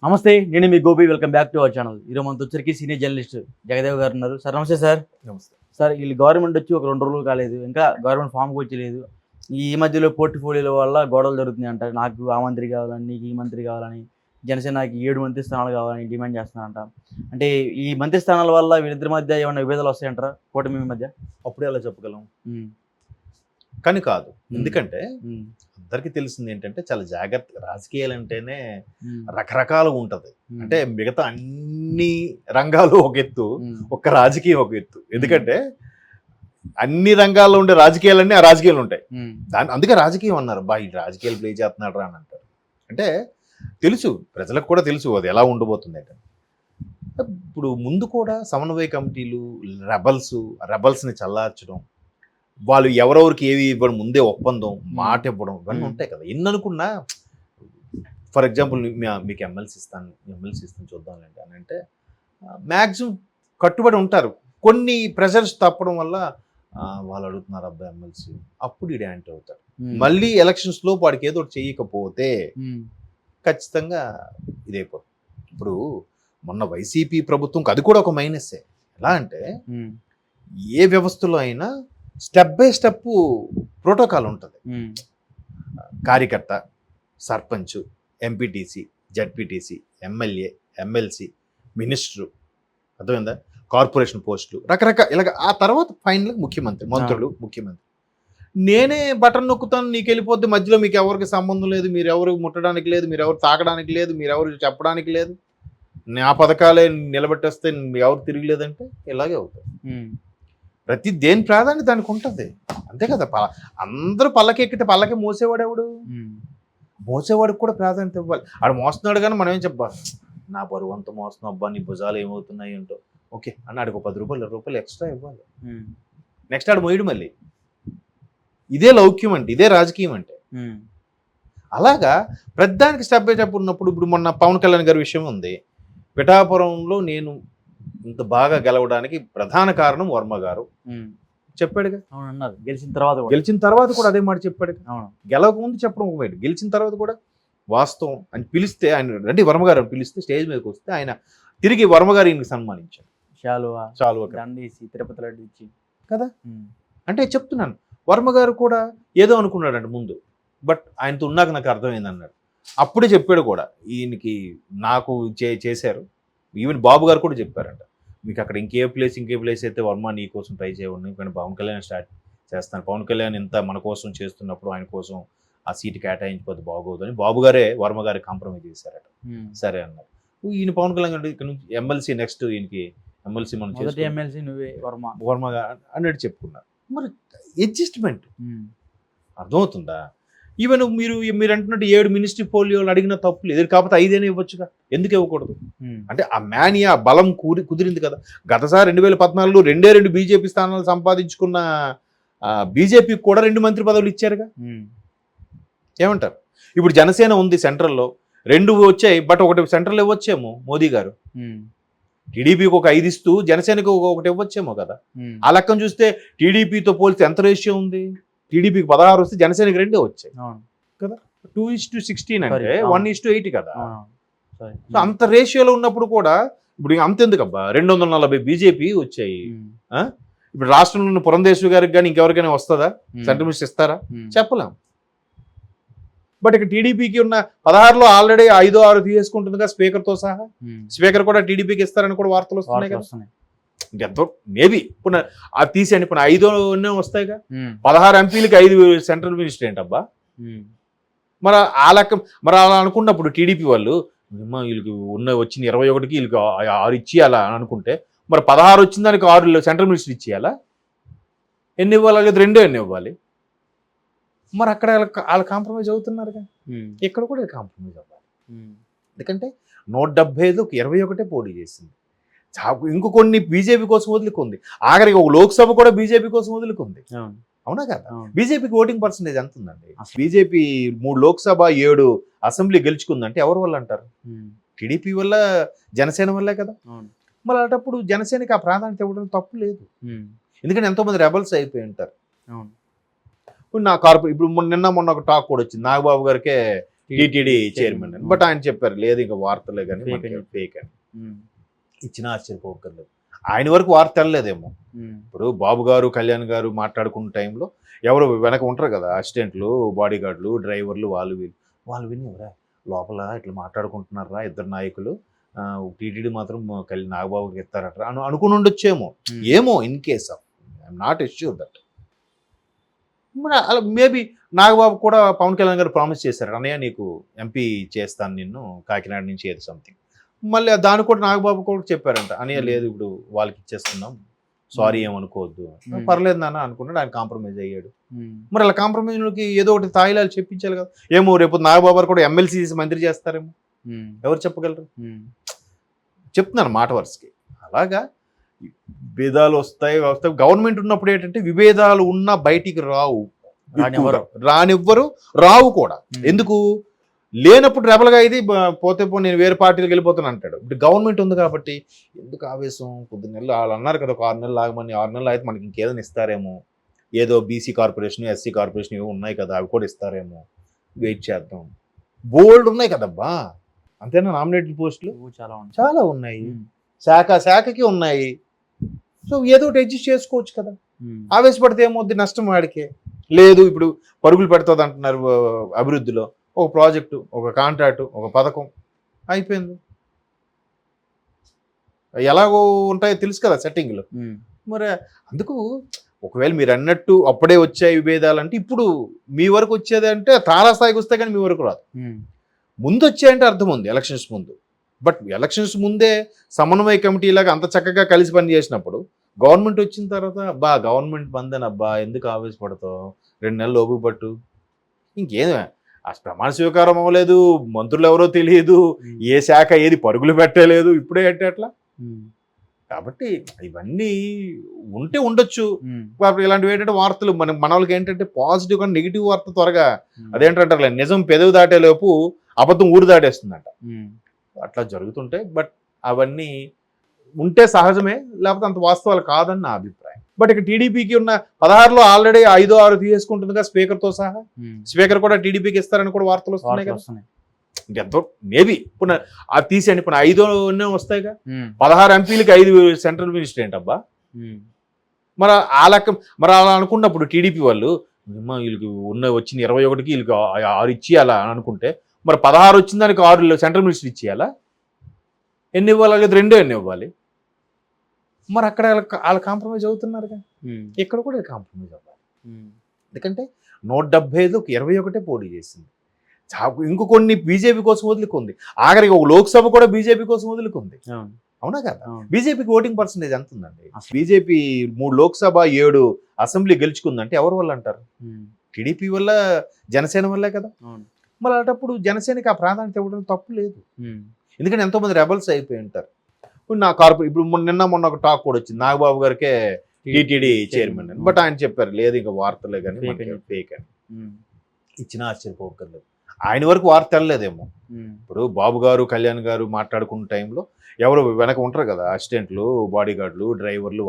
నమస్తే, నేను మీ Gopi. Welcome back to our channel. ఈరోజు మనతో వచ్చరికి సీనియర్ జర్నలిస్ట్ జగదేవ్ గారు ఉన్నారు. సార్ నమస్తే సార్. నమస్తే. సార్ వీళ్ళు గవర్నమెంట్ వచ్చి ఒక 2 రోజులు కాలేదు, ఇంకా గవర్నమెంట్ ఫామ్కి వచ్చలేదు. ఈ మధ్యలో పోర్ట్ఫోలియోల వల్ల గొడవలు జరుగుతున్నాయి అంట. నాకు ఆ మంత్రి కావాలని, నీకు ఈ మంత్రి కావాలని, జనసేనకి 7 మంత్రి స్థానాలు కావాలని డిమాండ్ చేస్తున్నారంట. అంటే ఈ మంత్రి స్థానాల వల్ల వీళ్ళిద్దరి మధ్య ఏమైనా విభేదాలు వస్తాయంటారా కూటమి మధ్య? అప్పుడే అలా చెప్పగలం ఉమ్, కానీ కాదు. ఎందుకంటే ఉమ్, అందరికీ తెలిసింది ఏంటంటే చాలా జాగ్రత్త. రాజకీయాలు అంటేనే ఉమ్, రకరకాలుగా ఉంటది. ఉమ్, అంటే మిగతా అన్ని రంగాలు ఒక ఎత్తు, ఉమ్, ఒక్క రాజకీయం ఒక ఎత్తు. ఎందుకంటే అన్ని రంగాల్లో ఉండే రాజకీయాలన్నీ ఆ రాజకీయాలు ఉంటాయి. ఉమ్, అందుకే రాజకీయం అన్నారు. బా ఈ రాజకీయాలు ప్లే చేస్తున్నాడు రా అని అంటారు. అంటే తెలుసు, ప్రజలకు కూడా తెలుసు అది ఎలా ఉండబోతుంది అంటే. ఇప్పుడు ముందు కూడా సమన్వయ కమిటీలు, రెబల్స్ని చల్లార్చడం, వాళ్ళు ఎవరెవరికి ఏవి ఇవ్వడం, ముందే ఒప్పందం, మాట ఇవ్వడం, ఇవన్నీ ఉంటాయి కదా. ఎన్ని అనుకున్నా, ఫర్ ఎగ్జాంపుల్ మీకు ఎమ్మెల్సీ ఇస్తాను చూద్దాంలేండి అని అంటే మ్యాక్సిమం కట్టుబడి ఉంటారు. కొన్ని ప్రెషర్స్ తప్పడం వల్ల వాళ్ళు అడుగుతున్నారు అబ్బాయి ఎమ్మెల్సీ, అప్పుడు ఇది యాంటీ అవుతారు. మళ్ళీ ఎలక్షన్స్లో వాడికి ఏదో ఒకటి చేయకపోతే ఖచ్చితంగా ఇదైపోతుంది. ఇప్పుడు మొన్న వైసీపీ ప్రభుత్వం అది కూడా ఒక మైనస్సే. ఎలా అంటే ఏ వ్యవస్థలో అయినా స్టెప్ బై స్టెప్ ప్రోటోకాల్ ఉంటుంది. కార్యకర్త, sarpanch, MPTC, ZPTC, MLA, MLC, minister, అర్థమైందా, కార్పొరేషన్ పోస్టులు, రకరకాల ఇలాగ. ఆ తర్వాత ఫైనల్గా మంత్రులు, ముఖ్యమంత్రి. నేనే బటన్ నొక్కుతాను, నీకు వెళ్ళిపోద్ది, మధ్యలో మీకు ఎవరికి సంబంధం లేదు, మీరు ఎవరు ముట్టడానికి లేదు, మీరు ఎవరు తాకడానికి లేదు, మీరు ఎవరు చెప్పడానికి లేదు, నా పథకాలే నిలబెట్టేస్తే ఎవరు తిరగలేదంటే ఇలాగే అవుతుంది. ప్రతి దేని ప్రాధాన్యత దానికి ఉంటుంది, అంతే కదా. అందరూ పల్లకి ఎక్కితే పల్లకి మోసేవాడు ఎవడు? మోసేవాడికి కూడా ప్రాధాన్యత ఇవ్వాలి. ఆడు మోస్తున్నాడు కానీ మనం ఏం చెప్పాలి, నా బరువు అంత మోస్తున్నావు అబ్బా, నీ భుజాలు ఏమవుతున్నాయి అంటో ఓకే అని ఆడికి 10 రూపాయలు 20 రూపాయలు ఎక్స్ట్రా ఇవ్వాలి. నెక్స్ట్ ఆడు మోయడు మళ్ళీ. ఇదే లౌక్యం అంటే, ఇదే రాజకీయం అంటే. అలాగా ప్రతిదానికి స్టెప్ బై స్టెప్ ఉన్నప్పుడు, ఇప్పుడు మొన్న పవన్ కళ్యాణ్ గారి విషయం ఉంది. పిఠాపురంలో నేను ఇంత బాగా గెలవడానికి ప్రధాన కారణం వర్మ గారు చెప్పాడుగా. అవునన్నారు. గెలిచిన తర్వాత కూడా అదే మాట చెప్పాడు. గెలవక ముందు చెప్పడం ఒక మాట, గెలిచిన తర్వాత కూడా వాస్తవం అని పిలిస్తే, ఆయన రండి వర్మ గారు అని పిలిస్తే స్టేజ్ మీదకి వస్తే ఆయన తిరిగి వర్మ గారు ఈయనకి సన్మానించాడు. చాలు తిరుపతి లడ్డు ఇచ్చి కదా. అంటే చెప్తున్నాను, వర్మ గారు కూడా ఏదో అనుకున్నాడంట ముందు, బట్ ఆయనతో ఉన్నాక నాకు అర్థమైంది అన్నాడు. అప్పుడే చెప్పాడు కూడా, ఈయనకి నాకు చేశారు. ఈవెన్ బాబు గారు కూడా చెప్పారంట, మీకు అక్కడ ఇంకే ప్లేస్ అయితే వర్మ నీ కోసం ట్రై చేయవండి, కానీ పవన్ కళ్యాణ్ స్టార్ట్ చేస్తాను, పవన్ కళ్యాణ్ ఇంత మన కోసం చేస్తున్నప్పుడు ఆయన కోసం ఆ సీటు కేటాయించిపోతే బాగోదు అని బాబు గారే వర్మ గారి కాంప్రమైజ్ చేశారట. సరే అన్నారు. ఈయన పవన్ కళ్యాణ్ గారు ఇక్కడ నుంచి ఎమ్మెల్సీ, నెక్స్ట్ ఈయనకి ఎమ్మెల్సీ మనం వర్మ అన్నట్టు చెప్పుకున్నారు. మరి అడ్జస్ట్మెంట్ అర్థమవుతుందా? ఈవెన్ మీరు అంటున్నట్టు 7 మినిస్ట్రీ పోలియోలు అడిగిన తప్పు లేదు, కాకపోతే 5 ఇవ్వచ్చుగా, ఎందుకు ఇవ్వకూడదు? అంటే ఆ మేనియా బలం కుదిరింది కదా. గతసారి 2014లో 2 బీజేపీ స్థానాలు సంపాదించుకున్న బీజేపీకి కూడా 2 మంత్రి పదవులు ఇచ్చారుగా. ఏమంటారు? ఇప్పుడు జనసేన ఉంది సెంట్రల్లో, 2 వచ్చాయి, బట్ ఒకటి సెంట్రల్ ఇవ్వచ్చేమో మోదీ గారు. టీడీపీకి ఒక 5 ఇస్తూ జనసేనకి ఒకటి ఇవ్వచ్చేమో కదా. ఆ లెక్కను చూస్తే టీడీపీతో పోలిస్తే ఎంత రేషియో ఉంది? టీడీపీకి 16 వస్తే జనసేనకి 2 వచ్చాయి కదా. 2:16 అంటే 1:8 కదా. సో అంత రేషియోలో ఉన్నప్పుడు కూడా ఇప్పుడు అంతెందుకబ్బా, 240 బీజేపీ వచ్చాయి. ఇప్పుడు రాష్ట్రంలో ఉన్న పురంధేశ్వరి గారికి కానీ ఇంకెవరికైనా వస్తుందా? సెంట్రల్ మినిస్టర్ ఇస్తారా? చెప్పలేం. బట్ ఇక్కడ టీడీపీకి ఉన్న 16లో ఆల్రెడీ 5-6 తీసేసుకుంటుందిగా స్పీకర్తో సహా. స్పీకర్ కూడా టీడీపీకి ఇస్తారని కూడా వార్తలు వస్తున్నాయి కదా. ఎంతో మేబీ ఇప్పుడు అది తీసేయండి, ఇప్పుడు 5 వస్తాయిగా. 16 ఎంపీలకి 5 సెంట్రల్ మినిస్టర్ ఏంటబ్బా? మరి ఆ లెక్క, మరి అలా అనుకున్నప్పుడు టీడీపీ వాళ్ళు వీళ్ళకి వచ్చిన 21కి వీళ్ళకి 6 ఇచ్చేయాలా అని అనుకుంటే, మరి 16 వచ్చిన దానికి 6 సెంట్రల్ మినిస్టర్ ఇచ్చేయాలా? ఎన్ని ఇవ్వాలి? లేదు 2 ఎన్ని ఇవ్వాలి? మరి అక్కడ వాళ్ళు కాంప్రమైజ్ అవుతున్నారుగా, ఇక్కడ కూడా కాంప్రమైజ్ అవ్వాలి. ఎందుకంటే 175 21 పోటీ చేసింది. ఇంకో కొన్ని బీజేపీ కోసం వదులుకుంది, ఆఖరికి ఒక లోక్సభ కూడా బీజేపీ కోసం వదులుకుంది. అవునా కదా? బీజేపీకి ఓటింగ్ పర్సెంటేజ్ ఎంత ఉందండి? బీజేపీ 3 లోక్సభ 7 అసెంబ్లీ గెలుచుకుందంటే ఎవరి వల్ల అంటారు? టీడీపీ వల్ల, జనసేన వల్లే కదా. మరి అలాంటప్పుడు జనసేనకి ఆ ప్రాధాన్యత ఇవ్వడం తప్పు లేదు. ఎందుకంటే ఎంతోమంది రెబల్స్ అయిపోయి ఉంటారు. ఇప్పుడు ఇప్పుడు మొన్న ఒక టాక్ కూడా వచ్చింది, నాగబాబు గారికే టీటీడీ చైర్మన్ అని. బట్ ఆయన చెప్పారు లేదు ఇంకా వార్తలే కానీ Fake అని. ఫేక్ అని. ఉమ్, ఇచ్చిన ఆశ్చర్యపోకర్లేదు. ఆయన వరకు వార్త వెళ్ళలేదేమో. ఉమ్, ఇప్పుడు బాబు గారు కళ్యాణ్ గారు మాట్లాడుకున్న టైంలో ఎవరు వెనక ఉంటారు కదా, అసిస్టెంట్లు, బాడీ గార్డులు, డ్రైవర్లు, వాళ్ళు విని ఎవరా లోపల ఇట్లా మాట్లాడుకుంటున్నారా ఇద్దరు నాయకులు, టీటీడీ మాత్రం నాగబాబుకి ఇస్తారట అనుకుని ఉండొచ్చేమో. ఉమ్. ఏమో, in case of I'm not assure that. మరి అలా మేబీ నాగబాబు కూడా పవన్ కళ్యాణ్ గారు ప్రామిస్ చేశారు, అన్నయ్య నీకు ఎంపీ చేస్తాను నిన్ను కాకినాడ నుంచి ఏదో సంథింగ్. మళ్ళీ దాన్ని కూడా నాగబాబు కూడా చెప్పారంట, అన్నయ్య లేదు ఇప్పుడు వాళ్ళకి ఇచ్చేస్తున్నాం, సారీ ఏమనుకోవద్దు. పర్లేదు నాన్న అనుకున్నాడు, ఆయన కాంప్రమైజ్ అయ్యాడు. ఉమ్, మరి అలా కాంప్రమైజ్కి ఏదో ఒకటి తాయిలాలు చెప్పించాలి కదా. ఏమో రేపు నాగబాబు గారు కూడా ఎమ్మెల్సీ మంత్రి చేస్తారేమో, ఉమ్, ఎవరు చెప్పగలరు. ఉమ్, చెప్తున్నాను మాట వరుసకి. అలాగా విభేదాలు వస్తాయి. గవర్నమెంట్ ఉన్నప్పుడు ఏంటంటే విభేదాలు ఉన్నా బయటికి రావు, రానివ్వరు, రావు కూడా. ఎందుకు లేనప్పుడు రెబల్గా ఇది పోతే నేను వేరే పార్టీలకు వెళ్ళిపోతాను అంటాడు. ఇప్పుడు గవర్నమెంట్ ఉంది కాబట్టి ఎందుకు ఆవేశం, కొద్ది నెలలు వాళ్ళు అన్నారు కదా, ఒక 6 నెలలు ఆగమని, 6 నెలలు అయితే మనకి ఇంకేదైనా ఇస్తారేమో, ఏదో బీసీ కార్పొరేషన్, ఎస్సీ కార్పొరేషన్ ఇవి ఉన్నాయి కదా, అవి కూడా ఇస్తారేమో, వెయిట్ చేద్దాం. బోల్డ్ ఉన్నాయి కదబ్బా, అంతేనా నామినేటెడ్ పోస్టులు చాలా ఉన్నాయి. చాలా ఉన్నాయి, ఉమ్, శాఖకి ఉన్నాయి. సో ఏదో ఒకటి అడ్జస్ట్ చేసుకోవచ్చు కదా. ఉమ్, ఆవేశపడితే ఏమవుద్ది, నష్టం వాడికే. లేదు ఇప్పుడు పరుగులు పెడుతుంది అంటున్నారు అభివృద్ధిలో, ఒక ప్రాజెక్టు, ఒక కాంట్రాక్టు, ఒక పథకం అయిపోయింది. ఎలాగో ఉంటాయో తెలుసు కదా సెట్టింగ్లు. ఉమ్, మరి అందుకు ఒకవేళ మీరు అన్నట్టు అప్పుడే వచ్చాయి విభేదాలంటే, ఇప్పుడు మీ వరకు వచ్చేది అంటే తారాస్థాయికి వస్తే కానీ మీ వరకు రాదు. ఉమ్, ముందు వచ్చాయంటే అర్థం ఉంది ఎలక్షన్స్ ముందు. బట్ ఎలక్షన్స్ ముందే సమన్వయ కమిటీ లాగా అంత చక్కగా కలిసి పని చేసినప్పుడు గవర్నమెంట్ వచ్చిన తర్వాత గవర్నమెంట్ బందేనబ్బా ఎందుకు ఆవేశపడతావు, 2 నెలలు ఓపిక పట్టు, ఇంకేం అసలు ప్రమాణ స్వీకారం అవ్వలేదు, మంత్రులు ఎవరో తెలియదు, ఏ శాఖ ఏది పరుగులు పెట్టలేదు, ఇప్పుడే అంటే అట్లా. ఉమ్, కాబట్టి ఇవన్నీ ఉంటే ఉండొచ్చు. ఉమ్, ఇలాంటివి ఏంటంటే వార్తలు మన వాళ్ళకి ఏంటంటే పాజిటివ్ కానీ నెగిటివ్ వార్త త్వరగా ఉమ్, అదేంటంటారు నిజం పెదవి దాటే లోపు అబద్ధం ఊరు దాటేస్తుందంట. ఉమ్, అట్లా జరుగుతుంటాయి. బట్ అవన్నీ ఉంటే సహజమే, లేకపోతే అంత వాస్తవాలు కాదని నా అభిప్రాయం. బట్ ఇక టీడీపీకి ఉన్న 16లో ఆల్రెడీ 5-6 తీసేసుకుంటుందిగా స్పీకర్తో సహా. ఉమ్. స్పీకర్ కూడా టీడీపీకి ఇస్తారని కూడా వార్తలు వస్తున్నాయి వార్తలు కదా. వస్తున్నాయి. ఇంకెంతో మేబీ ఇప్పుడు అది తీసేయండి, ఇప్పుడు 5 వస్తాయిగా. ఉమ్, 16 ఎంపీలకి 5 సెంట్రల్ మినిస్టర్ ఏంటబ్బా. ఉమ్, మరి ఆ లెక్క, మరి అలా అనుకున్నప్పుడు టీడీపీ వాళ్ళు వీళ్ళకి వచ్చిన 21కి వీళ్ళకి 6 ఇచ్చేయాలా అని అనుకుంటే, మరి 16 వచ్చిన దానికి 6 సెంట్రల్ మినిస్టర్ ఇచ్చేయాలా? ఎన్ని ఇవ్వాలి, లేదా 2 ఎన్ని ఇవ్వాలి? మరి అక్కడ వాళ్ళు కాంప్రమైజ్ అవుతున్నారుగా, ఉమ్, ఇక్కడ కూడా కాంప్రమైజ్ అవ్వాలి. ఉమ్, ఎందుకంటే 175 21 పోటీ చేసింది. ఇంకో కొన్ని బీజేపీ కోసం వదులుకుంది, ఆఖరికి ఒక లోక్సభ కూడా బీజేపీ కోసం వదులుకుంది. అవును, అవునా కదా? అవును. బీజేపీకి ఓటింగ్ పర్సంటేజ్ ఎంత ఉందండి? బీజేపీ 3 లోక్సభ 7 అసెంబ్లీ గెలుచుకుందంటే ఎవరి వల్ల అంటారు? ఉమ్, టీడీపీ వల్ల, జనసేన వల్లే కదా. అవును, మరి అలాంటప్పుడు జనసేనకి ఆ ప్రాధాన్యత ఇవ్వడం తప్పు లేదు. ఉమ్, ఎందుకంటే ఎంతోమంది రెబల్స్ అయిపోయి ఉంటారు. ఇప్పుడు ఇప్పుడు నిన్న మొన్న ఒక టాక్ కూడా వచ్చింది, నాగబాబు గారికే టీటీడీ చైర్మన్ అని. బట్ ఆయన చెప్పారు లేదు ఇంకా వార్తలే కానీ ఫేక్ అని. ఉమ్, ఇచ్చిన ఆశ్చర్యపోకర్లేదు. ఆయన వరకు వార్త వెళ్ళలేదేమో. ఉమ్, ఇప్పుడు బాబు గారు కళ్యాణ్ గారు మాట్లాడుకున్న టైంలో ఎవరు వెనక ఉంటారు కదా, అసిస్టెంట్లు, బాడీ గార్డులు, డ్రైవర్లు,